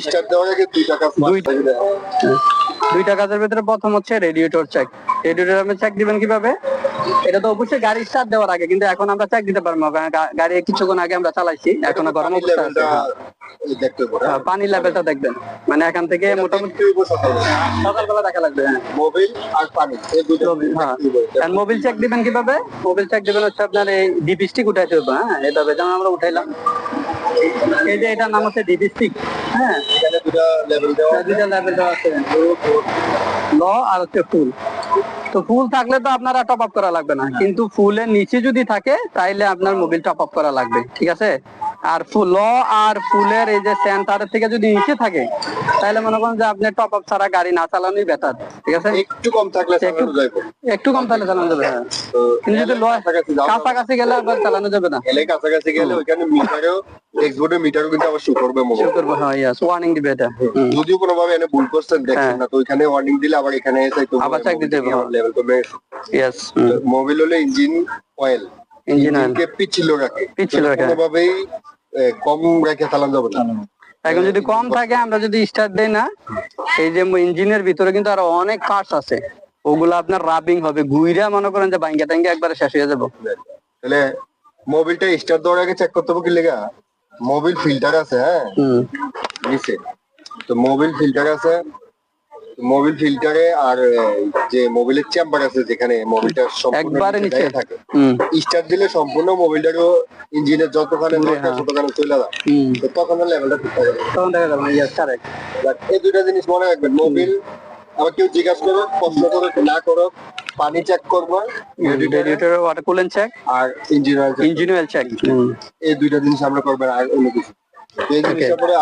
Start দেওয়ার আগে দুইটা কাজের ভিতরে প্রথম হচ্ছে রেডিয়েটর চেক। রেডিয়েটর আপনি চেক দিবেন কিভাবে? এটা তো অবশ্যই গাড়ি স্টার্ট দেওয়ার আগে, কিন্তু এখন আমরা চেক দিতে পারবো না, গাড়ি কিছুক্ষণ আগে আমরা চালাইছি, এখন গরম অবস্থা আছে। দেখতে পারে পানির লেভেলটা দেখবেন, মানে এখান থেকে মোটামুটি সকালবেলা দেখা লাগবে। মোবিল আর পানি এই দুটো। হ্যাঁ, মোবিল চেক দিবেন কিভাবে? মোবিল চেক দিবেন হচ্ছে আপনার এই ডিপস্টিক উঠাইতে হবে। হ্যাঁ, এভাবে যেমন আমরা উঠাইলাম, এই যে এটার নাম হচ্ছে ডিপস্টিক। হ্যাঁ, এখানে দুটো লেভেল দেওয়া আছে, ল আর হচ্ছে ফুল। তো ফুল থাকলে তো আপনারা টপ আপ করা লাগবে না, কিন্তু ফুলের নিচে যদি থাকে তাইলে আপনার মোবিল টপ আপ করা লাগবে, ঠিক আছে? আর ল আর ফুলের এই যে সেন্টারের থেকে যদি নিচে থাকে তাহলে মনে করেন যে আপনি টপ আপ ছাড়া গাড়ি না চালানোই বেটার, ঠিক আছে? একটু কম থাকলে চালানো যাবে, একটু কম তাহলে চালানো যাবে। হ্যাঁ, কিন্তু যদি কাছাকাছি গেলে আবার চালানো যাবে না। এলে কাছাকাছি গেলে ওইখানে মিটারও এক্সবোর্ডের মিটারও কিন্তু আবার শো করবে মোবাইল। শো করবে, হ্যাঁ, ইয়েস, ওয়ার্নিং দিবে এটা। যদিও কোনো ভাবে এনে ভুল করছেন দেখছেন না, তো ওইখানে ওয়ার্নিং দিলে আবার এখানে এসে তো আবার চেক দিতে হবে লেভেল কমে। ইয়েস, মোবাইল হলো ইঞ্জিন অয়েল, ইঞ্জিনকে পিচ্ছিল রাখে, কোনোভাবেই কম রেখে চালানো যাবে না। এখন যদি কম থাকে, আমরা যদি স্টার্ট দেই না, এই যে ইঞ্জিনের ভিতরে কিন্তু আরো অনেক পার্টস আছে, ওগুলো আপনার রাবিং হবে, গুইরা মনে করেন যে ভাঙ্গা টাঙ্গা একবারে শেষ হয়ে যাবে। তাহলে মোবিলটা স্টার্ট দেওয়ার আগে চেক করতে হবে কি লেগা? মোবিল ফিল্টার আছে, হ্যাঁ নিচে, তো মোবিল ফিল্টার আছে, মোবিল ফিল্টারে আর যে মোবিলের চেম্বার আছে যেখানে মোবিলটা একবারে নিচে থাকে, স্টার্ট দিলে সম্পূর্ণ মোবিলটারও ইঞ্জিনের যতখানে দরকার ততখানে চলে যায়, তো তখন লেভেলটা ঠিক থাকে, তখন দেখা যাবে। Yes, correct. এই দুইটা জিনিস মনে রাখবেন। মোবিল আবার কেউ জিজ্ঞাসা করো, প্রশ্ন করো না করো, পানি চেক করবো, রেডিয়েটর ওয়াটার কুলেন্ট চেক আর ইঞ্জিন অয়েল চেক, এই দুইটা জিনিস আমরা করবেন, আর অন্য কিছু এই জিনিসটা পরে